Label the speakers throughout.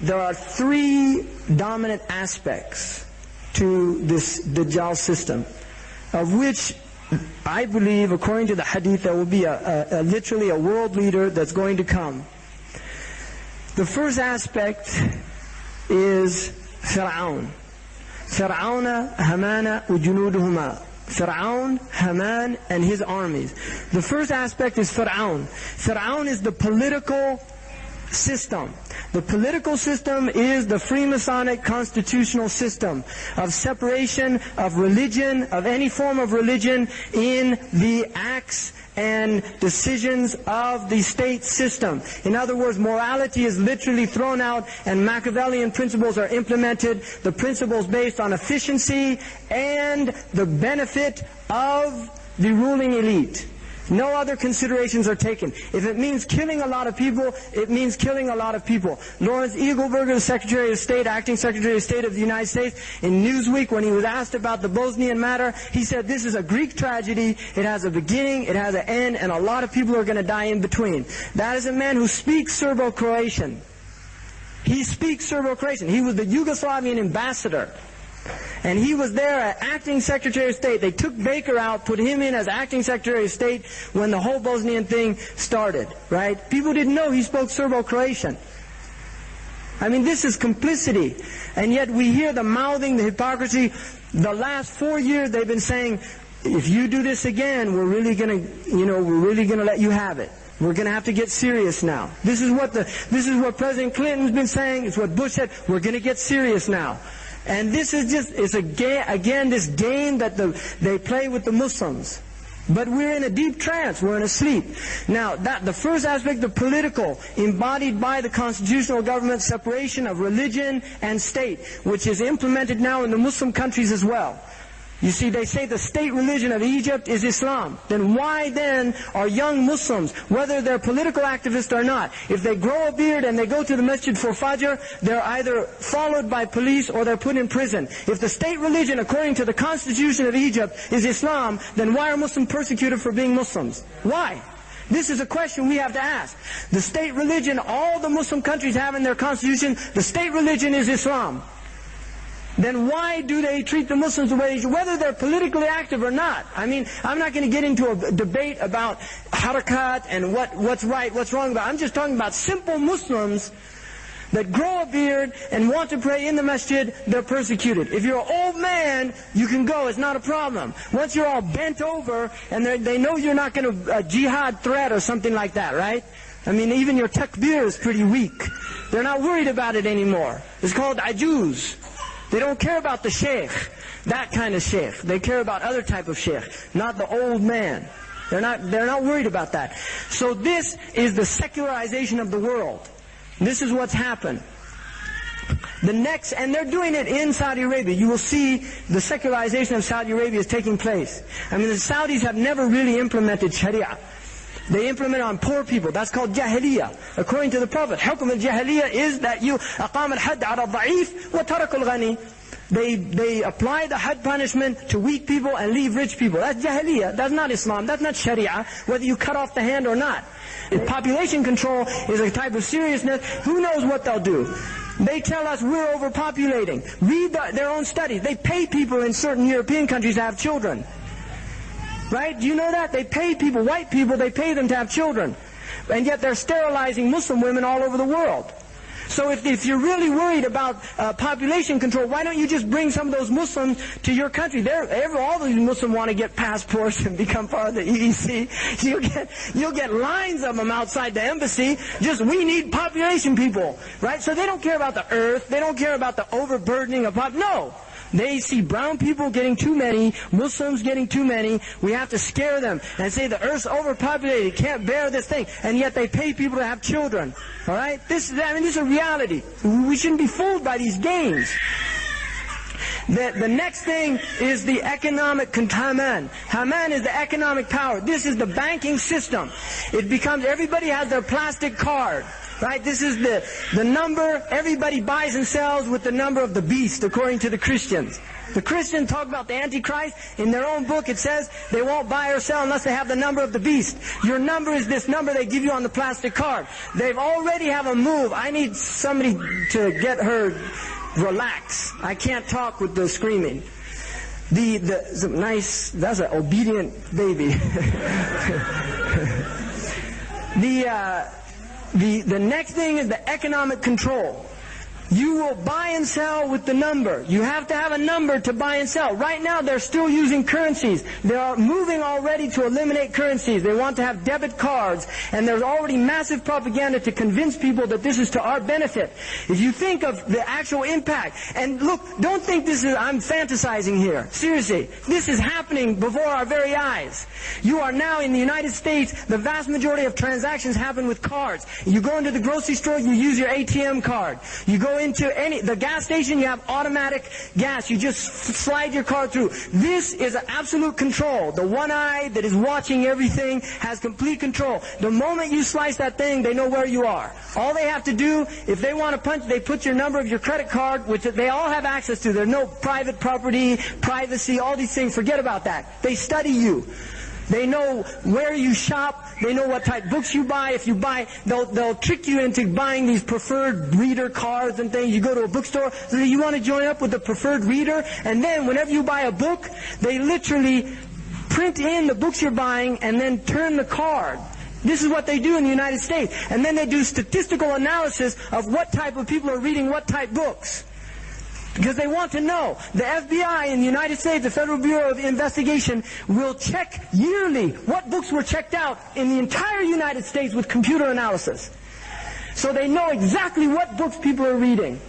Speaker 1: there are three dominant aspects to this Dajjal system, of which I believe, according to the hadith, there will be literally a world leader that's going to come. The first aspect is Fir'aun. Fir'auna, Hamana, ujunuduhuma. Fir'aun, Haman, and his armies. The first aspect is Fir'aun. Fir'aun is the political system. The political system is the Freemasonic constitutional system of separation of religion, of any form of religion, in the acts and decisions of the state system. In other words, morality is literally thrown out and Machiavellian principles are implemented, the principles based on efficiency and the benefit of the ruling elite. No other considerations are taken. If it means killing a lot of people, it means killing a lot of people. Lawrence Eagleburger, the Secretary of State, Acting Secretary of State of the United States, in Newsweek, when he was asked about the Bosnian matter, he said, this is a Greek tragedy. It has a beginning, it has an end, and a lot of people are going to die in between. That is a man who speaks Serbo-Croatian. He speaks Serbo-Croatian. He was the Yugoslavian ambassador. And he was there as Acting Secretary of State. They took Baker out, put him in as Acting Secretary of State when the whole Bosnian thing started, right? People didn't know he spoke Serbo-Croatian. I mean, this is complicity. And yet we hear the mouthing, the hypocrisy. The last 4 years they've been saying, if you do this again, we're really going to let you have it. We're going to have to get serious now. This is what President Clinton's been saying. It's what Bush said. We're going to get serious now. And this is it's again this game that they play with the Muslims. But we're in a deep trance, we're in a sleep. Now, the first aspect of political, embodied by the constitutional government, separation of religion and state, which is implemented now in the Muslim countries as well. You see, they say the state religion of Egypt is Islam. Then why then are young Muslims, whether they're political activists or not, if they grow a beard and they go to the masjid for Fajr, they're either followed by police or they're put in prison. If the state religion, according to the constitution of Egypt, is Islam, then why are Muslims persecuted for being Muslims? Why? This is a question we have to ask. The state religion, all the Muslim countries have in their constitution, the state religion is Islam. Then why do they treat the Muslims the way they do, whether they're politically active or not? I mean, I'm not going to get into a debate about harakat and what's right, what's wrong about it. I'm just talking about simple Muslims that grow a beard and want to pray in the masjid, they're persecuted. If you're an old man, you can go, it's not a problem. Once you're all bent over and they know you're not going to jihad threat or something like that, right? I mean, even your takbir is pretty weak. They're not worried about it anymore. It's called ajuz. They don't care about the Shaykh, that kind of Shaykh. They care about other type of Shaykh, not the old man. They're not worried about that. So this is the secularization of the world. This is what's happened. And they're doing it in Saudi Arabia. You will see the secularization of Saudi Arabia is taking place. I mean, the Saudis have never really implemented Sharia. They implement it on poor people. That's called jahiliyyah. According to the Prophet, hukm al-jahiliyyah is that you aqam al-hadd ala al-da'if wa tarak al-ghani. They apply the had punishment to weak people and leave rich people. That's jahiliyyah. That's not Islam. That's not Sharia, whether you cut off the hand or not. Population control is a type of seriousness. Who knows what they'll do? They tell us we're overpopulating. Read their own studies. They pay people in certain European countries to have children. Right? Do you know that? They pay people, white people, they pay them to have children. And yet they're sterilizing Muslim women all over the world. So if you're really worried about population control, why don't you just bring some of those Muslims to your country? All these Muslims want to get passports and become part of the EEC. You'll get lines of them outside the embassy. We need population people, right? So they don't care about the earth. They don't care about the overburdening of No. They see brown people getting too many, Muslims getting too many. We have to scare them and say the earth's overpopulated, can't bear this thing. And yet they pay people to have children. All right? This is a reality. We shouldn't be fooled by these games. The next thing is the economic Haman. Haman is the economic power. This is the banking system. It becomes, everybody has their plastic card. Right? This is the number everybody buys and sells with the number of the beast, according to the Christians. The Christians talk about the Antichrist. In their own book it says they won't buy or sell unless they have the number of the beast. Your number is this number they give you on the plastic card. They've already have a move. I need somebody to get her relax. I can't talk with the screaming. Nice, that's an obedient baby. The next thing is the economic control. You will buy and sell with the number. You have to have a number to buy and sell. Right now they're still using currencies. They are moving already to eliminate currencies. They want to have debit cards. And there's already massive propaganda to convince people that this is to our benefit. If you think of the actual impact, and look, don't think this is, I'm fantasizing here. Seriously, this is happening before our very eyes. You are now in the United States, the vast majority of transactions happen with cards. You go into the grocery store, you use your ATM card. You go into the gas station, you have automatic gas. You just slide your card through. This is absolute control. The one eye that is watching everything has complete control. The moment you slice that thing, they know where you are. All they have to do, if they want to punch, they put your number of your credit card, which they all have access to. There's no private property, privacy, all these things. Forget about that. They study you. They know where you shop. They know what type of books you buy. If you buy, they'll trick you into buying these preferred reader cards and things. You go to a bookstore, so you want to join up with the preferred reader, and then whenever you buy a book, they literally print in the books you're buying and then turn the card. This is what they do in the United States. And then they do statistical analysis of what type of people are reading what type books. Because they want to know. The FBI in the United States, the Federal Bureau of Investigation, will check yearly what books were checked out in the entire United States with computer analysis. So they know exactly what books people are reading.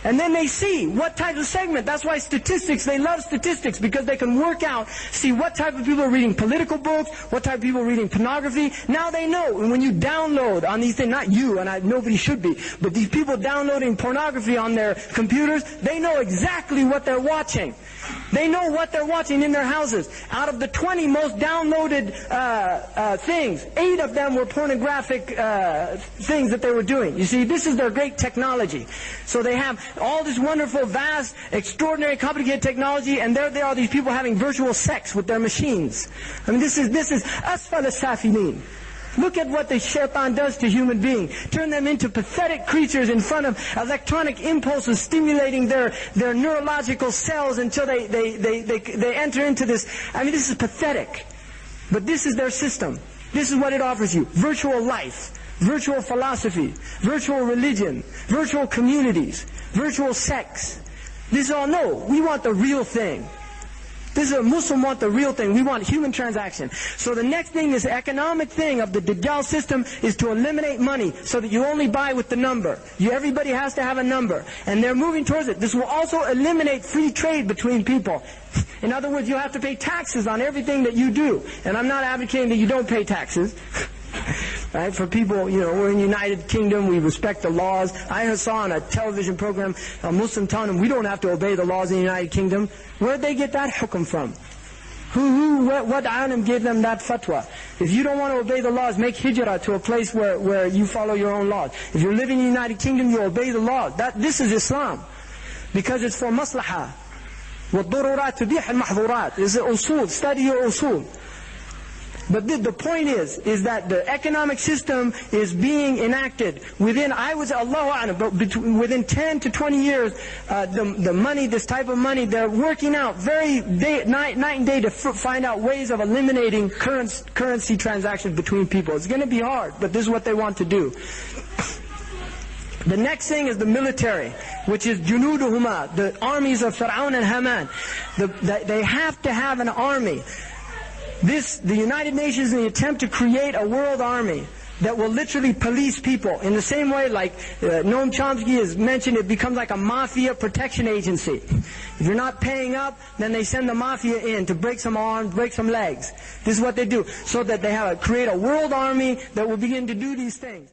Speaker 1: And then they see what type of segment. That's why statistics, they love statistics, because they can work out, see what type of people are reading political books, what type of people are reading pornography. Now they know. And when you download on these things, not you, and nobody should be, but these people downloading pornography on their computers, they know exactly what they're watching. They know what they're watching in their houses. Out of the 20 most downloaded things, 8 of them were pornographic things that they were doing. You see, this is their great technology. So they have all this wonderful, vast, extraordinary, complicated technology, and there are these people having virtual sex with their machines. I mean, this is asfal as-safilin. Look at what the shaitan does to human beings. Turn them into pathetic creatures in front of electronic impulses stimulating their neurological cells until they enter into this. I mean, this is pathetic. But this is their system. This is what it offers you. Virtual life, virtual philosophy, virtual religion, virtual communities, virtual sex. This is all, no, we want the real thing. This is a Muslim want the real thing. We want human transaction. So the next thing, this economic thing of the Dajjal system, is to eliminate money so that you only buy with the number. Everybody has to have a number. And they're moving towards it. This will also eliminate free trade between people. In other words, you have to pay taxes on everything that you do. And I'm not advocating that you don't pay taxes. Right? For people, we're in the United Kingdom, we respect the laws. I saw on a television program a Muslim telling them we don't have to obey the laws in the United Kingdom. Where'd they get that hukum from? What alim gave them that fatwa? If you don't want to obey the laws, make hijrah to a place where you follow your own laws. If you're living in the United Kingdom, you obey the laws. This is Islam. Because it's for maslahah. وَالضُّرُورَاتُ تُبِيحَ الْمَحْظُورَاتِ It's usul, study your usul. But the point is that the economic system is being enacted within, I would say, Allahu A'lam, but within 10 to 20 years, the money, this type of money, they're working out night and day to find out ways of eliminating currency transactions between people. It's going to be hard, but this is what they want to do. The next thing is the military, which is junuduhuma, the armies of Fir'aun and Haman. They have to have an army. The United Nations, in the attempt to create a world army that will literally police people in the same way like Noam Chomsky has mentioned, it becomes like a mafia protection agency. If you're not paying up, then they send the mafia in to break some arms, break some legs. This is what they do, so that they create a world army that will begin to do these things.